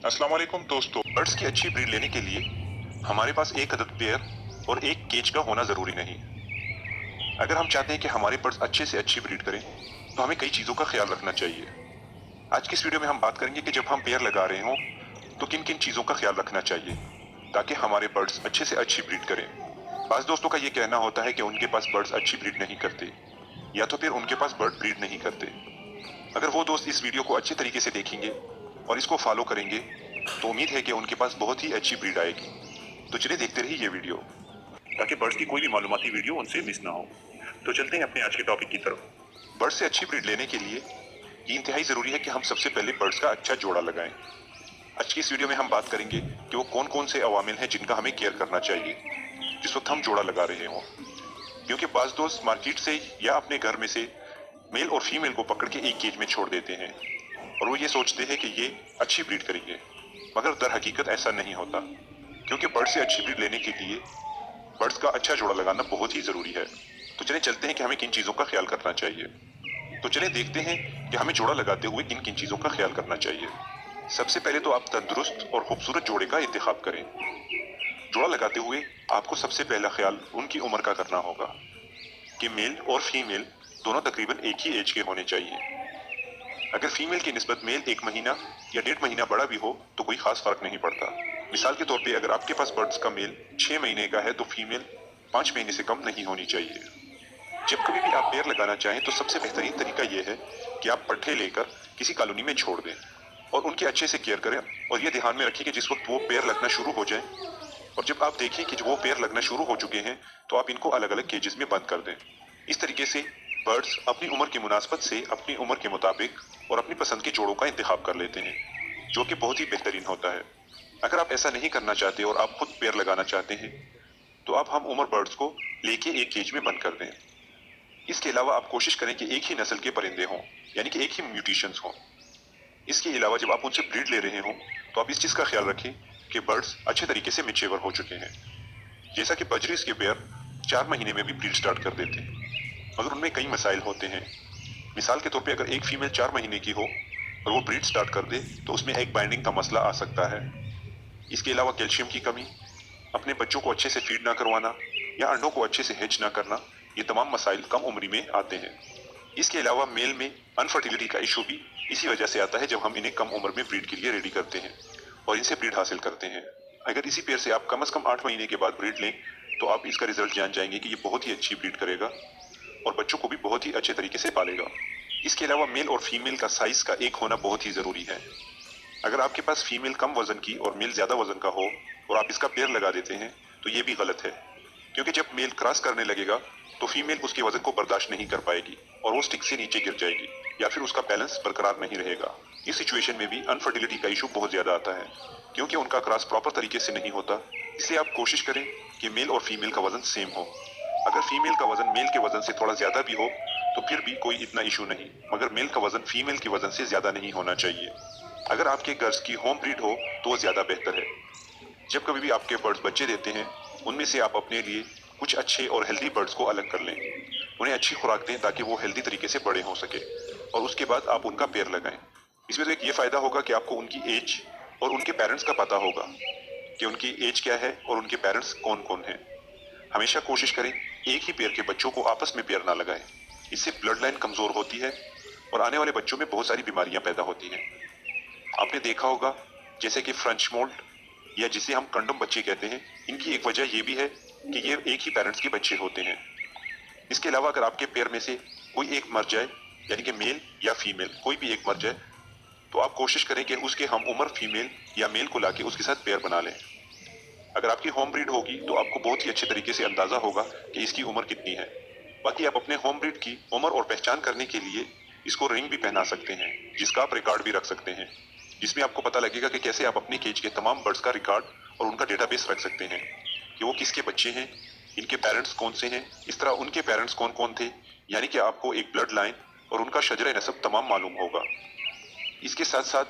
अस्सलाम वालेकुम दोस्तों। बर्ड्स की अच्छी ब्रीड लेने के लिए हमारे पास एक अदद पेयर और एक केज का होना ज़रूरी नहीं। अगर हम चाहते हैं कि हमारे बर्ड्स अच्छे से अच्छी ब्रीड करें तो हमें कई चीज़ों का ख्याल रखना चाहिए। आज की इस वीडियो में हम बात करेंगे कि जब हम पेयर लगा रहे हों तो किन किन चीज़ों का ख्याल रखना चाहिए ताकि हमारे बर्ड्स अच्छे से अच्छी ब्रीड करें। बाज़ दोस्तों का ये कहना होता है कि उनके पास बर्ड्स अच्छी ब्रीड नहीं करते या तो फिर उनके पास बर्ड ब्रीड नहीं करते। अगर वो दोस्त इस वीडियो को अच्छे तरीके से देखेंगे और इसको फॉलो करेंगे तो उम्मीद है कि उनके पास बहुत ही अच्छी ब्रीड आएगी। तो चलिए देखते रहिए ये वीडियो ताकि बर्ड्स की कोई भी मालूमाती वीडियो उनसे मिस ना हो। तो चलते हैं अपने आज के टॉपिक की तरफ। बर्ड्स से अच्छी ब्रीड लेने के लिए ये इंतहाई ज़रूरी है कि हम सबसे पहले बर्ड्स का अच्छा जोड़ा लगाएं। आज की इस वीडियो में हम बात करेंगे कि वो कौन कौन से अवामिल हैं जिनका हमें केयर करना चाहिए जिस वक्त हम जोड़ा लगा रहे हों। क्योंकि बाज़ दोस्त मार्केट से या अपने घर में से मेल और फीमेल को पकड़ के एक केज में छोड़ देते हैं और वो ये सोचते हैं कि ये अच्छी ब्रीड करेंगे, मगर दर हकीकत ऐसा नहीं होता। क्योंकि बर्ड से अच्छी ब्रीड लेने के लिए बर्ड्स का अच्छा जोड़ा लगाना बहुत ही ज़रूरी है। तो चलिए चलते हैं कि हमें किन चीज़ों का ख्याल करना चाहिए। तो चलिए देखते हैं कि हमें जोड़ा लगाते हुए किन किन चीज़ों का ख्याल करना चाहिए। सबसे पहले तो आप तंदुरुस्त और खूबसूरत जोड़े का इंतखाब करें। जोड़ा लगाते हुए आपको सबसे पहला ख्याल उनकी उम्र का करना होगा कि मेल और फीमेल दोनों तकरीबन एक ही एज के होने चाहिए। अगर फीमेल की निस्बत मेल 1 महीना या 1.5 महीना बड़ा भी हो तो कोई खास फर्क नहीं पड़ता। मिसाल के तौर पे अगर आपके पास बर्ड्स का मेल 6 महीने का है तो फीमेल 5 महीने से कम नहीं होनी चाहिए। जब कभी भी आप पेयर लगाना चाहें तो सबसे बेहतरीन तरीका यह है कि आप पट्ठे लेकर किसी कॉलोनी में छोड़ दें और उनकी अच्छे से केयर करें। और यह ध्यान में रखें कि जिस वक्त वो पेयर लगना शुरू हो जाए और जब आप देखें कि वो पेयर लगना शुरू हो चुके हैं तो आप इनको अलग अलग केजेस में बंद कर दें। इस तरीके से बर्ड्स अपनी उम्र की मुनासबत से अपनी उम्र के मुताबिक और अपनी पसंद के जोड़ों का इंतखाब कर लेते हैं, जो कि बहुत ही बेहतरीन होता है। अगर आप ऐसा नहीं करना चाहते और आप खुद पेयर लगाना चाहते हैं तो आप हम उम्र बर्ड्स को लेके एक केज में बंद कर दें। इसके अलावा आप कोशिश करें कि एक ही नस्ल के परिंदे हों, यानी कि एक ही म्यूटेशंस हों। इसके अलावा जब आप उनसे ब्रीड ले रहे हों तो आप इस चीज़ का ख्याल रखें कि बर्ड्स अच्छे तरीके से मैच्योर हो चुके हैं। जैसा कि बजरीज के पेयर 4 महीने में भी ब्रीड स्टार्ट कर देते हैं, मगर उनमें कई मसाइल होते हैं। मिसाल के तौर पे अगर एक फीमेल 4 महीने की हो और वो ब्रीड स्टार्ट कर दे तो उसमें एग बाइंडिंग का मसला आ सकता है। इसके अलावा कैल्शियम की कमी, अपने बच्चों को अच्छे से फीड ना करवाना या अंडों को अच्छे से हैच ना करना, ये तमाम मसाइल कम उम्र में आते हैं। इसके अलावा मेल में अनफर्टिलिटी का इशू भी इसी वजह से आता है जब हम इन्हें कम उम्र में ब्रीड के लिए रेडी करते हैं और इनसे ब्रीड हासिल करते हैं। अगर इसी पेयर से आप कम से कम 8 महीने के बाद ब्रीड लें तो आप इसका रिजल्ट जान जाएंगे कि ये बहुत ही अच्छी ब्रीड करेगा और बच्चों को भी बहुत ही अच्छे तरीके से पालेगा। इसके अलावा मेल और फीमेल का साइज का एक होना बहुत ही ज़रूरी है। अगर आपके पास फीमेल कम वजन की और मेल ज़्यादा वजन का हो और आप इसका पेयर लगा देते हैं तो ये भी गलत है, क्योंकि जब मेल क्रॉस करने लगेगा तो फीमेल उसके वजन को बर्दाश्त नहीं कर पाएगी और वो स्टिक से नीचे गिर जाएगी या फिर उसका बैलेंस बरकरार नहीं रहेगा। इस सिचुएशन में भी अनफर्टिलिटी का इशू बहुत ज़्यादा आता है क्योंकि उनका क्रॉस प्रॉपर तरीके से नहीं होता। इसलिए आप कोशिश करें कि मेल और फीमेल का वजन सेम हो। अगर फीमेल का वजन मेल के वजन से थोड़ा ज़्यादा भी हो तो फिर भी कोई इतना इशू नहीं, मगर मेल का वजन फीमेल के वजन से ज़्यादा नहीं होना चाहिए। अगर आपके गर्ल्स की होम ब्रीड हो तो वो ज़्यादा बेहतर है। जब कभी भी आपके बर्ड्स बच्चे देते हैं उनमें से आप अपने लिए कुछ अच्छे और हेल्दी बर्ड्स को अलग कर लें, उन्हें अच्छी खुराक दें ताकि वो हेल्दी तरीके से बड़े हो सके और उसके बाद आप उनका पेयर लगाएं। इसमें तो एक ये फ़ायदा होगा कि आपको उनकी एज और उनके पेरेंट्स का पता होगा कि उनकी एज क्या है और उनके पेरेंट्स कौन कौन हैं। हमेशा कोशिश करें एक ही पेयर के बच्चों को आपस में पेयर ना लगाएं, इससे ब्लड लाइन कमज़ोर होती है और आने वाले बच्चों में बहुत सारी बीमारियां पैदा होती हैं। आपने देखा होगा जैसे कि फ्रेंच मोल्ड या जिसे हम कंडम बच्चे कहते हैं, इनकी एक वजह यह भी है कि ये एक ही पेरेंट्स के बच्चे होते हैं। इसके अलावा अगर आपके पेयर में से कोई एक मर जाए, यानी कि मेल या फीमेल कोई भी एक मर जाए, तो आप कोशिश करें कि उसके हम उम्र फीमेल या मेल को लाके उसके साथ पेयर बना लें। अगर आपकी होम ब्रीड होगी तो आपको बहुत ही अच्छे तरीके से अंदाजा होगा कि इसकी उम्र कितनी है। बाकी आप अपने होम ब्रीड की उम्र और पहचान करने के लिए इसको रिंग भी पहना सकते हैं, जिसका आप रिकॉर्ड भी रख सकते हैं, जिसमें आपको पता लगेगा कि कैसे आप अपने केज के तमाम बर्ड्स का रिकॉर्ड और उनका डेटाबेस रख सकते हैं कि वो किसके बच्चे हैं, इनके पेरेंट्स कौन से हैं, इस तरह उनके पेरेंट्स कौन कौन थे, यानी कि आपको एक ब्लड लाइन और उनका शजरे नसब तमाम मालूम होगा। इसके साथ साथ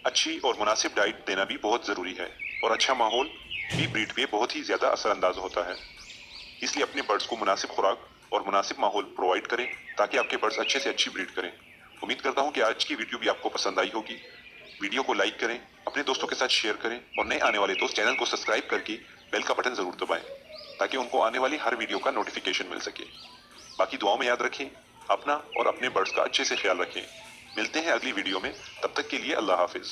अच्छी और मुनासिब डाइट देना भी बहुत ज़रूरी है और अच्छा माहौल भी ब्रीड पे बहुत ही ज़्यादा असरअंदाज होता है। इसलिए अपने बर्ड्स को मुनासिब खुराक और मुनासिब माहौल प्रोवाइड करें ताकि आपके बर्ड्स अच्छे से अच्छी ब्रीड करें। उम्मीद करता हूँ कि आज की वीडियो भी आपको पसंद आई होगी। वीडियो को लाइक करें, अपने दोस्तों के साथ शेयर करें और नए आने वाले दोस्त चैनल को सब्सक्राइब करके बेल का बटन जरूर दबाएं ताकि उनको आने वाली हर वीडियो का नोटिफिकेशन मिल सके। बाकी दुआओं में याद रखें, अपना और अपने बर्ड्स का अच्छे से ख्याल रखें। मिलते हैं अगली वीडियो में, तब तक के लिए अल्लाह हाफिज।